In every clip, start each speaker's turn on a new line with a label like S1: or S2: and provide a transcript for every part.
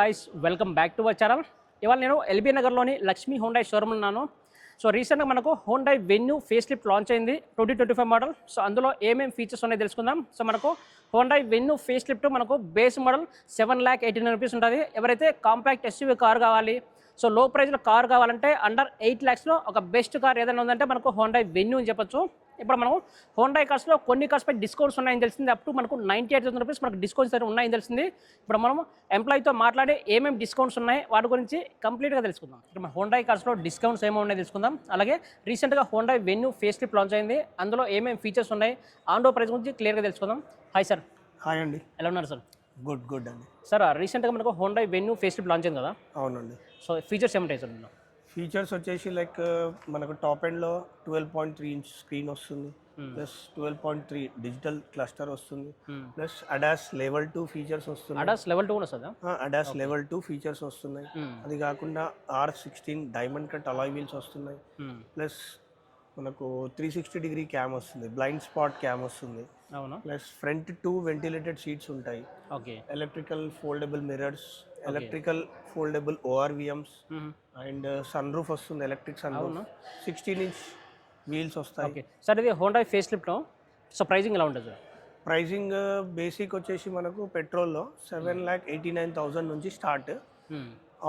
S1: Guys welcome back to our channel. ఇవాళ నేను LB నగర్లోని లక్ష్మీ హోండై షోరూమ్ ఉన్నాను. సో రీసెంట్గా మనకు Hyundai venue face lift launch అయింది 2025 మోడల్. సో అందులో ఏమేమి ఫీచర్స్ ఉన్నాయో తెలుసుకుందాం. సో మనకు హోండై వెన్యూ ఫేస్ లిఫ్ట్ మనకు బేస్ మోడల్ 7,89,000 రూపీస్ ఉంటుంది. ఎవరైతే కాంపాక్ట్ ఎస్యూవీ కార్ కావాలి, సో లో ప్రైస్లో కార్ కావాలంటే అండర్ 8 lakhsలో ఒక బెస్ట్ కార్ ఏదైనా ఉందంటే మనకు హోండై వెన్యూ అని చెప్పొచ్చు. ఇప్పుడు మనం హోండై కార్స్లో కొన్ని కార్స్పై డిస్కౌంట్స్ ఉన్నాయని తెలిసింది. అప్ టు మనకు 98,000 రూపీస్ మనకు డిస్కౌంట్స్ అయితే ఉన్నాయని తెలిసింది. ఇప్పుడు మనం ఎంప్లాయీతో మాట్లాడి ఏమేమి డిస్కౌంట్స్ ఉన్నాయి వాటి గురించి కంప్లీట్గా తెలుసుకుందాం. ఇక్కడ మన హోండై కార్స్లో డిస్కౌంట్స్ ఏమో ఉన్నాయో తెలుసుకుందాం. అలాగే రీసెంట్గా Hyundai venue face lift launch అయింది, అందులో ఏమేమి ఫీచర్స్ ఉన్నాయి, ఆన్ రోడ్ ప్రైస్ గురించి క్లియర్గా తెలుసుకుందాం. Hi sir.
S2: హాయ్ అండి.
S1: ఎలా ఉన్నారు సార్?
S2: గుడ్ అండి.
S1: సార్ రీసెంట్గా మనకు Hyundai venue face lift launch అయింది కదా?
S2: అవునండి.
S1: సో ఫీచర్స్ ఏముంటాయి సార్?
S2: ఫీచర్స్ వచ్చేసి లైక్ మనకు టాప్ ఎండ్లో 12.3 ఇంచ్ స్క్రీన్ వస్తుంది, ప్లస్ 12.3 డిజిటల్ క్లస్టర్ వస్తుంది, ప్లస్ అడాస్ లెవెల్ 2 ఫీచర్స్ వస్తున్నాయి.
S1: అడాస్ లెవెల్ 2 వస్తుందా?
S2: అడాస్ లెవెల్ 2 ఫీచర్స్ వస్తున్నాయి. అది కాకుండా R16 diamond cut alloy wheels వస్తున్నాయి. ప్లస్ మనకు 360-degree క్యామ్ వస్తుంది, బ్లైండ్ స్పాట్ క్యామ్ వస్తుంది.
S1: అవునా?
S2: ప్లస్ ఫ్రంట్ 2 వెంటిలేటెడ్ సీట్స్ ఉంటాయి.
S1: Okay.
S2: Electrical foldable mirrors, electrical foldable ORVMs and sun roof వస్తుంది, electric sun roof. 16 inch wheels వస్తాయి.
S1: ఓకే సార్, ఇది Honda face లిఫ్ట్లో సో ప్రైజింగ్ ఎలా ఉంటుంది సార్?
S2: ప్రైజింగ్ బేసిక్ వచ్చేసి మనకు పెట్రోల్లో 7,89,000 నుంచి స్టార్ట్.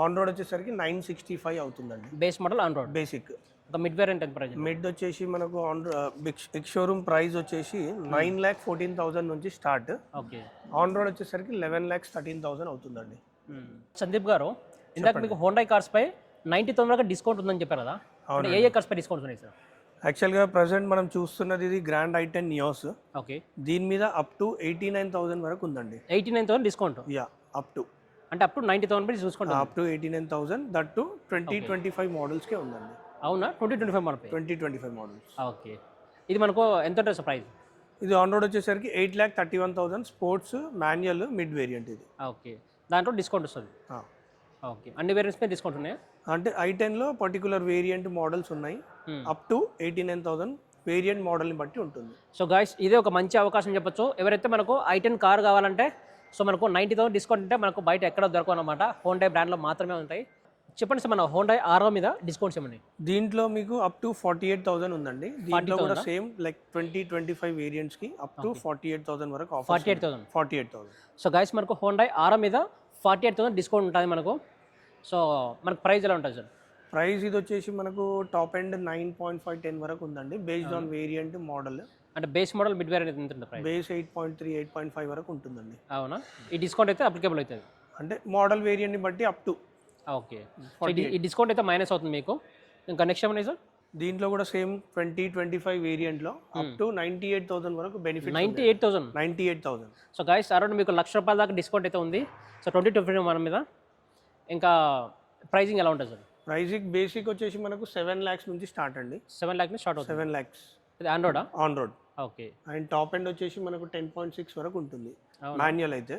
S2: ఆన్ రోడ్ వచ్చేసరికి 965 అవుతుందండి.
S1: Base model on road
S2: basic.
S1: ఒక మిడ్ వేరియంట్ ఎంత ప్రైస్?
S2: మిడ్ వచ్చేసి మనకు ఆన్ ఎక్స్ షోరూమ్ ప్రైస్ వచ్చేసి 9,14,000 నుంచి స్టార్ట్.
S1: ఓకే.
S2: ఆన్ రోడ్ వచ్చేసరికి 11,13,000 అవుతుందండి.
S1: సందీప్ గారు, ఇందాక మీకు హోండా కార్స్ పై 90,000 వరకు డిస్కౌంట్ ఉందని చెప్పారు కదా? ఏ కార్స్ పై డిస్కౌంట్స్ ఉన్నాయి సార్?
S2: యాక్చువల్గా ప్రజెంట్ మనం చూస్తున్నది ఇది గ్రాండ్ i10 నియోస్.
S1: ఓకే.
S2: దీని మీద అప్ టు 89,000 వరకు ఉందండి.
S1: 89,000 డిస్కౌంట్?
S2: Yeah, up to.
S1: అంటే అప్ టు 90,000 రూపీస్ చూసుకోండి.
S2: అప్ టు 89,000, దట్ టు 2025 మోడల్స్కే ఉందండి.
S1: అవునా? 2025 మోడల్?
S2: 2025 మోడల్స్.
S1: ఓకే. ఇది మనకు ఎంత ఉంటుంది సార్ ప్రైస్?
S2: ఇది ఆన్ రోడ్ వచ్చేసరికి 8,31,000, స్పోర్ట్స్ మాన్యువల్ మిడ్ వేరియంట్ ఇది.
S1: ఓకే. దాంట్లో డిస్కౌంట్ వస్తుంది? ఓకే. అన్ని వేరియంట్స్ మీద డిస్కౌంట్ ఉన్నాయా?
S2: అంటే i10లో పర్టికులర్ వేరియంట్ మోడల్స్ ఉన్నాయి. అప్ టు 89,000 వేరియంట్ మోడల్ని బట్టి ఉంటుంది.
S1: సో గాయ్స్, ఇదే ఒక మంచి అవకాశం చెప్పొచ్చు. ఎవరైతే మనకు i10 కార్ కావాలంటే సో మనకు 90,000 డిస్కౌంట్ అంటే మనకు బయట ఎక్కడ దొరకవు అనమాట, హోండా బ్రాండ్లో మాత్రమే ఉంటాయి. చెప్పండి సార్, మన హోండా ఆరో మీద డిస్కౌంట్స్ ఏమన్నాయి?
S2: దీంట్లో మీకు అప్ టు 48,000 ఉందండి. దీంట్లో కూడా సేమ్ లైక్ 2025 వేరియంట్స్కి అప్ టు 48,000 వరకు ఆఫర్. 48,000.
S1: సో గైస్, మనకు హోండా ఆరో మీద 48,000 డిస్కౌంట్ ఉంటుంది మనకు. సో మనకు ప్రైస్ ఎలా ఉంటుంది సార్?
S2: ప్రైస్ ఇది వచ్చేసి మనకు టాప్ ఎండ్ 9.5, 10 వరకు ఉందండి, బేస్డ్ ఆన్ వేరియంట్ మోడల్.
S1: అంటే బేస్ మోడల్ మిడ్ వేరియంట్ ఎంత ఉంటుంది ప్రైస్?
S2: బేస్ 8.3, 8.5 వరకు ఉంటుందండి.
S1: అవునా? ఈ డిస్కౌంట్ అయితే అప్లికేబుల్ అవుతుంది
S2: అంటే మోడల్ వేరియంట్ని బట్టి అప్ టు.
S1: ఓకే. ఈ డిస్కౌంట్ అయితే మైనస్ అవుతుంది మీకు. ఇంకా నెక్స్ట్ ఏమన్నాయి సార్?
S2: దీంట్లో కూడా సేమ్ 2025 వేరియంట్లో అప్ టు 98,000 వరకు బెనిఫిట్. 98,000.
S1: సో గైస్, అరౌండ్ మీకు ₹1,00,000 దాకా డిస్కౌంట్ అయితే ఉంది. సో 2025 మన మీద. ఇంకా ప్రైజింగ్ ఎలా ఉంటుంది సార్?
S2: ప్రైజింగ్ బేసిక్ వచ్చేసి మనకు 7 lakhs నుంచి స్టార్ట్ అండి.
S1: 7 lakhs నుంచి స్టార్ట్ అవుతుంది.
S2: 7 lakhs.
S1: ఇది ఆన్ రోడా?
S2: On road.
S1: Okay.
S2: And top end వచ్చేసి మనకు 10.6 వరకు ఉంటుంది మాన్యువల్ అయితే.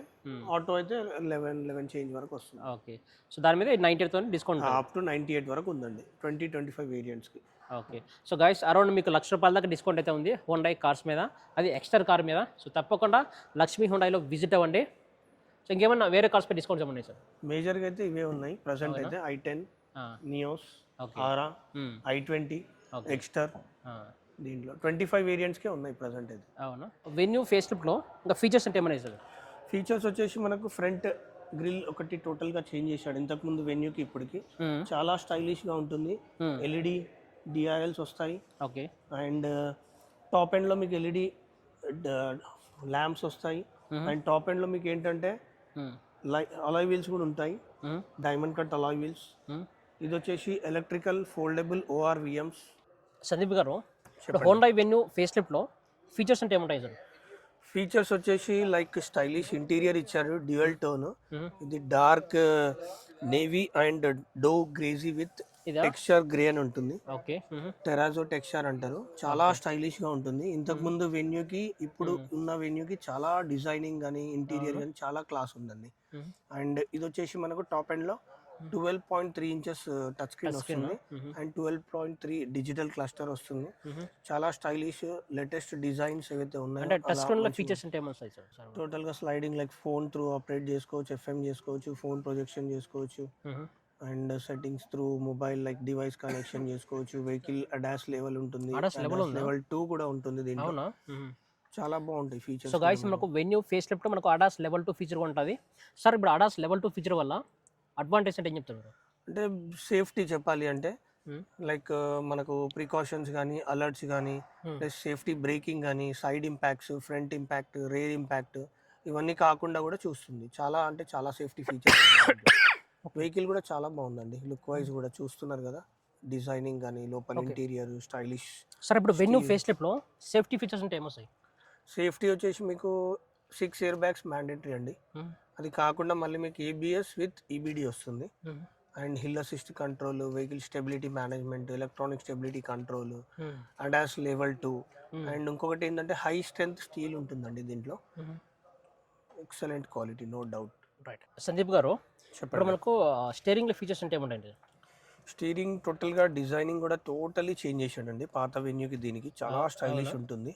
S2: ఆటో అయితే 11 చేంజ్ వరకు వస్తుంది.
S1: ఓకే. సో దాని మీద 98,000 డిస్కౌంట్
S2: అప్ టు 98 వరకు ఉందండి 2025 వేరియంట్స్కి.
S1: ఓకే. సో గైస్, అరౌండ్ మీకు ₹1,00,000 దాకా డిస్కౌంట్ అయితే ఉంది హోండా కార్స్ మీద, అది ఎక్స్టర్ కార్ మీద. సో తప్పకుండా లక్ష్మీ హోండాలో విజిట్ అవ్వండి. సో ఇంకేమన్నా వేరే కార్స్ పై డిస్కౌంట్స్ ఏమన్నాయి సార్?
S2: మేజర్గా అయితే ఇవే ఉన్నాయి ప్రజెంట్ అయితే. i10, నియోస్, ఆరా, i20, ఎక్స్టర్. దీంట్లో 25 వేరియంట్స్కే ఉన్నాయి ప్రజెంట్ అయితే.
S1: అవునా? వెన్యూ ఫేస్ లిఫ్ట్లో ఇంకా ఫీచర్స్ అంటే ఏమన్నాయి సార్?
S2: ఫీచర్స్ వచ్చేసి మనకు ఫ్రంట్ గ్రిల్ ఒకటి టోటల్గా చేంజ్ చేశాడు. ఇంతకుముందు వెన్యూకి ఇప్పటికి చాలా స్టైలిష్గా ఉంటుంది. LED DRLs వస్తాయి.
S1: ఓకే.
S2: అండ్ టాప్ ఎండ్లో మీకు LED ల్యాంప్స్ వస్తాయి. అండ్ టాప్ ఎండ్లో మీకు ఏంటంటే అలాయ్ వీల్స్ కూడా ఉంటాయి, డైమండ్ కట్ అలాయ్ వీల్స్. ఇది వచ్చేసి electrical foldable ORVMs.
S1: Sandeep garu, Honda Venue face లిఫ్ట్లో ఫీచర్స్ అంటే ఏముంటాయి సార్?
S2: ఫీచర్స్ వచ్చేసి లైక్ స్టైలిష్ ఇంటీరియర్ ఇచ్చారు, డ్యూయల్ టోన్. ఇది డార్క్ నేవీ అండ్ డో గ్రేజీ విత్ టెక్స్చర్ గ్రే అని ఉంటుంది.
S1: ఓకే.
S2: టెరాజో టెక్స్చర్ అంటారు. చాలా స్టైలిష్ గా ఉంటుంది. ఇంతకు ముందు వెన్యూకి ఇప్పుడు ఉన్న వెన్యూకి చాలా డిజైనింగ్ కానీ ఇంటీరియర్ కానీ చాలా క్లాస్ ఉందండి. అండ్ ఇది వచ్చేసి మనకు టాప్ ఎండ్ లో 12.3 ఇంచెస్ టచ్ స్క్రీన్ వస్తుంది అండ్ 12.3 డిజిటల్ క్లస్టర్ వస్తుంది. చాలా స్టైలిష్ లేటెస్ట్ డిజైన్స్ ఏవైతే
S1: అంటే
S2: ఉన్నాయో
S1: టచ్ స్క్రీన్లో ఫీచర్స్ అంటే ఏమొస్తాయి సార్?
S2: టోటల్ గా sliding like phone through operate చేసుకోవచ్చు, ఎఫ్ఎం చేసుకోవచ్చు, ఫోన్ ప్రొజెక్షన్ చేసుకోవచ్చు and settings through mobile like device connection చేసుకోవచ్చు. వెహికల్ అడాస్ లెవెల్ ఉంటుంది, లెవెల్ 2 కూడా ఉంటుంది దీంట్లో.
S1: అవునా?
S2: చాలా బాగుంటాయి ఫీచర్స్.
S1: సో గైస్ మనకు వెన్యూ ఫేస్ లిఫ్ట్ మనకు అడాస్ లెవెల్ 2 ఫీచర్ ఉంటుంది సార్. ఇప్పుడు అడాస్ లెవెల్ 2 ఫీచర్ వల్ల అడ్వాంటేజ్ అంటే ఏం చెప్తారు మీరు?
S2: అంటే సేఫ్టీ చెప్పాలి అంటే లైక్ మనకు ప్రికాషన్స్ కానీ అలర్ట్స్ కానీ ప్లస్ సేఫ్టీ బ్రేకింగ్ కానీ side impacts, front impact, rare impact ఇవన్నీ కాకుండా కూడా చూస్తుంది. చాలా అంటే చాలా సేఫ్టీ ఫీచర్స్. వెహికల్ కూడా చాలా బాగుందండి, లుక్ వైజ్ కూడా చూస్తున్నారు కదా, డిజైనింగ్ కానీ లోపల ఇంటీరియర్ స్టైలిష్.
S1: సార్ ఇప్పుడు వెన్యూ ఫేస్ లిఫ్ట్లో సేఫ్టీ ఫీచర్స్ అంటే ఏమొస్తాయి?
S2: సేఫ్టీ వచ్చేసి మీకు 6 ఎయిర్ బ్యాగ్స్ మ్యాండేటరీ అండి. అది కాకుండా మళ్ళీ మీకు ఏబిఎస్ విత్ ఈబిడి వస్తుంది and hill assist control, vehicle stability management, electronic stability control, ADAS level 2 and ఇంకొకటి ఏంటంటే హై స్ట్రెంత్ స్టీల్ ఉంటుందండి దీంట్లో. Excellent quality, no doubt.
S1: Right Sandeep garu, ఇప్పుడు మనకు స్టీరింగ్లో ఫీచర్స్ అంటే ఏముంటాయండి?
S2: స్టీరింగ్ టోటల్గా డిజైనింగ్ కూడా టోటలీ చేంజ్ చేశాడండి పాత వెన్యూకి దీనికి. చాలా స్టైలిష్ ఉంటుంది.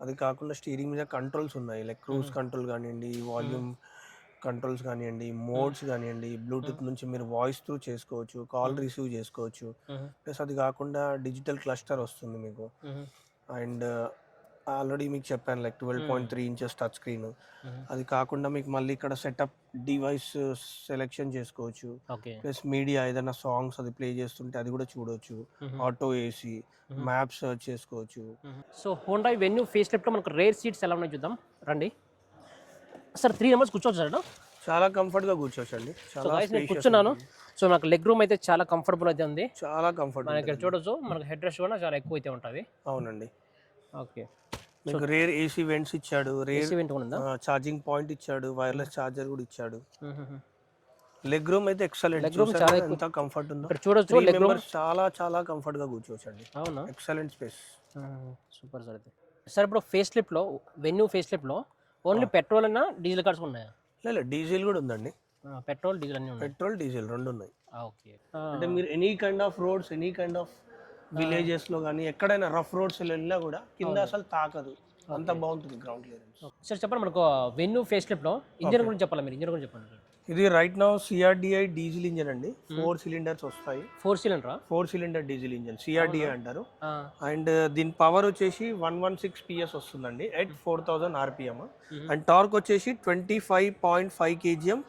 S2: అది కాకుండా స్టీరింగ్ మీద కంట్రోల్స్ ఉన్నాయి లైక్ క్రూజ్ కంట్రోల్ కానివ్వండి, వాల్యూమ్ కంట్రోల్స్ కానివ్వండి, మోడ్స్ కానివ్వండి, బ్లూటూత్ నుంచి మీరు వాయిస్ త్రూ చేసుకోవచ్చు, కాల్ రిసీవ్ చేసుకోవచ్చు. ప్లస్ అది కాకుండా డిజిటల్ క్లస్టర్ వస్తుంది మీకు. అండ్ ఆల్రెడీ మీకు చెప్పాను లైక్ 12.3 ఇంచెస్ టచ్ స్క్రీన్. అది కాకుండా మీకు మళ్ళీ ఇక్కడ సెటప్ డివైస్ సెలెక్షన్ చేసుకోవచ్చు. ప్లస్ మీడియా ఏదైనా సాంగ్స్ అది ప్లే చేస్తుంటే అది కూడా చూడవచ్చు. ఆటో ఏసీ, మ్యాప్ సర్చ్ చేసుకోవచ్చు.
S1: సో హోండా వెన్యూ ఫేస్ లిఫ్ట్లో మనకు రేర్ సీట్స్ ఎలా ఉన్నాయి చూద్దాం రండి సార్. 3 మెంబర్స్ కూర్చోవచ్చు సార్?
S2: చాలా కంఫర్ట్గా కూర్చోవచ్చు అండి.
S1: నేను కూర్చున్నాను. సో నాకు లెగ్ రూమ్ అయితే చాలా కంఫర్టబుల్ అయితే ఉంది.
S2: చాలా కంఫర్ట్.
S1: మనకి ఇక్కడ చూడొచ్చు, మనకు హెడ్ రెస్ట్ కూడా చాలా ఎక్కువ అయితే ఉంటుంది.
S2: అవునండి.
S1: ఓకే,
S2: మీకు రేర్ ఏసీ వెంట్స్ ఇచ్చాడు, రేర్
S1: వెంట్ ఉందా,
S2: ఛార్జింగ్ పాయింట్ ఇచ్చాడు, వైర్లెస్ ఛార్జర్ కూడా ఇచ్చాడు. లెగ్ రూమ్ అయితే ఎక్సలెంట్. ఎంత కంఫర్ట్ ఉందో చూడొచ్చు. లెగ్ రూమ్ చాలా చాలా కంఫర్ట్ గా కూర్చోవచ్చు అండి. అవునా? Excellent space.
S1: Super sir. అయితే సార్ ఇప్పుడు ఫేస్ లిఫ్ట్ లో, వెన్యూ ఫేస్ లిఫ్ట్ లో ఓన్లీ పెట్రోల్ అన్నా డీజిల్ కార్స్ ఉన్నాయా?
S2: లేదు, డీజిల్ కూడా ఉందండి.
S1: పెట్రోల్ డీజిల్ అన్ని ఉన్నాయి.
S2: పెట్రోల్ డీజిల్ రెండు ఉన్నాయి.
S1: ఓకే,
S2: అంటే మీరు any kind of roads, any kind of villages లో కానీ ఎక్కడైనా రఫ్ రోడ్స్ వెళ్ళినా కూడా కింద అసలు తాకదు, అంత బాగుంటుంది గ్రౌండ్ క్లియరెన్స్.
S1: సార్ చెప్పండి, మనకు వెన్యూ ఫేస్ లిఫ్ట్ లో ఇంజన్ గురించి చెప్పాలి మీరు. ఇంజన్ గురించి చెప్పండి.
S2: ఇది right now CRDI diesel engine అండి. 4 సిలిండర్స్ వస్తాయి.
S1: 4
S2: సిలిండర్ డీజిల్ ఇంజన్ సిఆర్డిఐ అంటారు. అండ్ దీని పవర్ వచ్చేసి 116 PS వస్తుందండి ఎట్ 4000 RPM. అండ్ టార్క్ వచ్చేసి 25.5 kgm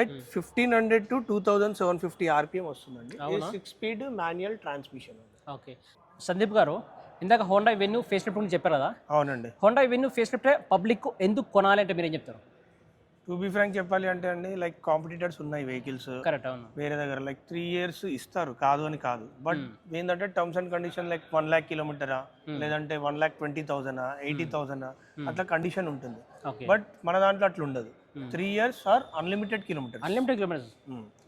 S2: at 1500 to 2750 RPM వస్తుందండి. 6 speed manual transmission.
S1: Okay Sandeep గారు, ఇందాక హోండా వెన్యూ ఫేస్ లిఫ్ట్ గురించి చెప్పారు కదా?
S2: అవునండి.
S1: Honda Venue face lift public ఎందుకు కొనాలి అంటే మీరు ఏం చెప్తారు?
S2: టు బి ఫ్రాంక్ చెప్పాలి అంటే అండి, లైక్ కాంపిటీటర్స్ ఉన్నాయి వెహికల్స్
S1: కరెక్ట్. అవును,
S2: వేరే దగ్గర లైక్ 3 years ఇస్తారు, కాదు అని కాదు. బట్ ఏంటంటే terms and condition like 1 lakh కిలోమీటరా, లేదంటే 1,20,000, 80,000 అట్లా కండిషన్ ఉంటుంది. బట్ మన దాంట్లో అట్లా ఉండదు. 3 years or unlimited kilometres.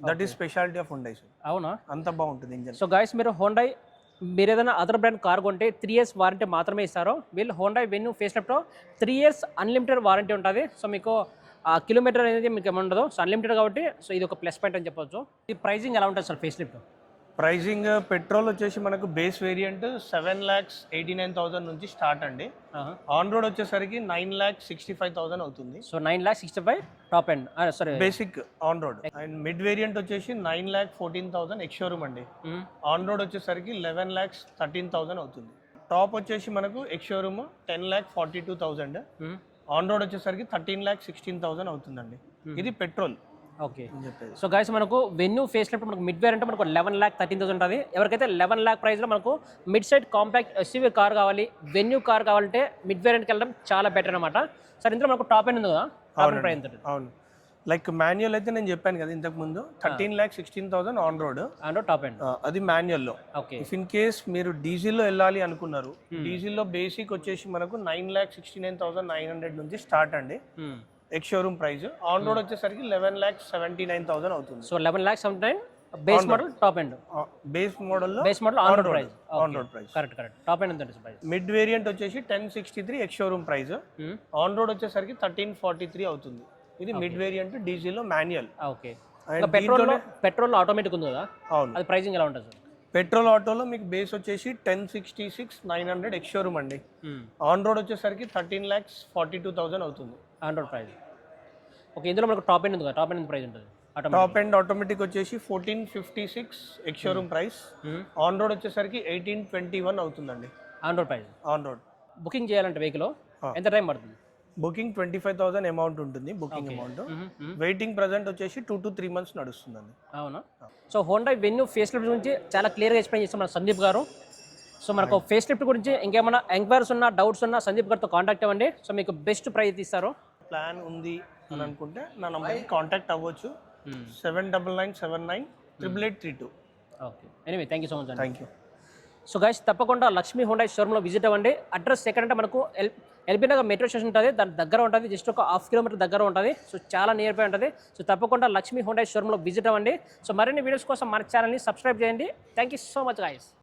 S2: That is speciality of Hyundai. అవునా? అంత బాగుంటుంది ఇంజన్.
S1: సో గైస్, మీరు హోండా మీరు ఏదైనా అదర్ బ్రాండ్ కార్ కొంటే 3 years వారంటీ మాత్రమే ఇస్తారు. వీళ్ళు హోండా వెన్యూ ఫేస్ లిఫ్ట్లో 3 years అన్లిమిటెడ్ వారంటీ ఉంటుంది. సో మీకు ఆ కిలోమీటర్ అనేది మీకు ఏమి ఉండదు. సో అన్లిమిటెడ్ కాబట్టి సో ఇది ఒక ప్లస్ పాయింట్ అని చెప్పొచ్చు. ఈ ప్రైజింగ్ ఎలా ఉంటుంది sir facelift?
S2: Pricing petrol వచ్చేసి మనకు బేస్ వేరియంట్ 7,89,000 నుంచి స్టార్ట్ అండి. ఆన్ రోడ్ వచ్చేసరికి 9,65,000 అవుతుంది.
S1: So 9,65,000 top end, sorry
S2: basic on road. And mid variant వచ్చేసి 9,14,000 ఎక్స్ షోరూమ్ అండి. ఆన్ రోడ్ వచ్చేసరికి 11,13,000 అవుతుంది. టాప్ వచ్చేసి మనకు ఎక్స్ షోరూమ్ 10,42,000. ఆన్ రోడ్ వచ్చేసరికి 13,16,000 అవుతుందండి. ఇది పెట్రోల్.
S1: ఓకే, సో గైస్ మనకు వెన్యూ ఫేస్ లిఫ్ట్ మనకు మిడ్ వేరియంట్ మనకు 11,13,000 ఉంటుంది. ఎవరికైతే 11 lakh ప్రైస్లో మనకు mid side compact SUV car కావాలి, వెన్యూ కార్ కావాలంటే మిడ్ వేరియంట్కి వెళ్ళడం చాలా బెటర్ అనమాట. సార్ ఇందులో మనకు టాప్ ఎండ్ ఉంది కదా, టాప్ ఎండ్ ప్రైస్ ఎంత?
S2: అవును, లైక్ మాన్యువల్ అయితే నేను చెప్పాను కదా ఇంతకు ముందు 13,16,000 ఆన్ రోడ్
S1: టాప్ ఎండ్.
S2: అది మాన్యువల్లో. ఇఫ్ ఇన్ కేస్ మీరు డీజిల్లో వెళ్ళాలి అనుకున్నారు, డీజిల్లో బేసిక్ వచ్చేసి మనకు 9,69,900 నుంచి స్టార్ట్ అండి ex showroom price. On road వచ్చేసరికి 11,79,000 అవుతుంది.
S1: So 11,79,000 base model top end.
S2: Base model
S1: on road price.
S2: On road price
S1: correct. Top end ఎంత ప్రైస్?
S2: మిడ్ వేరియంట్ వచ్చేసి 1063 ex showroom price. On road వచ్చేసరికి 1343 అవుతుంది. ఇది మిడ్ వేరియంట్ డీజిల్ లో manual.
S1: Okay.
S2: And
S1: petrol automatic ఉంది కదా,
S2: అవును,
S1: అది ప్రైజింగ్ ఎలా ఉంటుంది సార్?
S2: పెట్రోల్ ఆటోలో మీకు బేస్ వచ్చేసి 1066,900 ఎక్స్ షోరూమ్ అండి. ఆన్ రోడ్ వచ్చేసరికి 13,42,000 అవుతుంది.
S1: On road price. ఓకే, ఇందులో మనకు టాప్ ఎండ్ ఉంది కదా, టాప్ ఎండ్ ప్రైస్ ఉంటుంది?
S2: టాప్ ఎండ్ ఆటోమేటిక్ వచ్చేసి 1456 ex showroom price. On road వచ్చేసరికి 1821 అవుతుందండి.
S1: On road price.
S2: On road
S1: booking చేయాలంటే వెహికల్ ఎంత టైం పడుతుంది?
S2: బుకింగ్ 25,000 అమౌంట్ ఉంటుంది. బుకింగ్ అమౌంట్ వెయిటింగ్ ప్రజెంట్ వచ్చేసి 2 to 3 months నడుస్తుందండి.
S1: అవునా? So Honda Venue face lift గురించి చాలా క్లియర్గా ఎక్స్ప్లెయిన్ చేస్తాం మన సందీప్ గారు. సో మనకు ఫేస్ లిఫ్ట్ గురించి ఇంకేమైనా ఎంక్వైరీస్ ఉన్నా, డౌట్స్ ఉన్నా సందీప్ గారితో కాంటాక్ట్ అవ్వండి. సో మీకు బెస్ట్ ప్రైస్ ఇస్తారు.
S2: ప్లాన్ ఉంది అని అనుకుంటే నా నంబర్కి కాంటాక్ట్ అవ్వచ్చు. 7997988832.
S1: Okay, anyway thank you so much అండి.
S2: Thank you.
S1: సో గైస్, తప్పకుండా లక్ష్మీ హోండా షోరూమ్లో విజిట్ అవ్వండి. అడ్రస్ ఎక్కడంటే మనకు ఎల్బీ నగర్ మెట్రో స్టేషన్ ఉంటుంది, దాని దగ్గర ఉంటుంది, జస్ట్ ఒక 1/2 kilometer దగ్గర ఉంటుంది. సో చాలా నియర్ బై ఉంటుంది. సో తప్పకుండా లక్ష్మీ హోండా షోరూమ్లో విజిట్ అవ్వండి. సో మరిన్ని వీడియోస్ కోసం మన ఛానల్ని సబ్స్క్రైబ్ చేయండి. Thank you so much guys.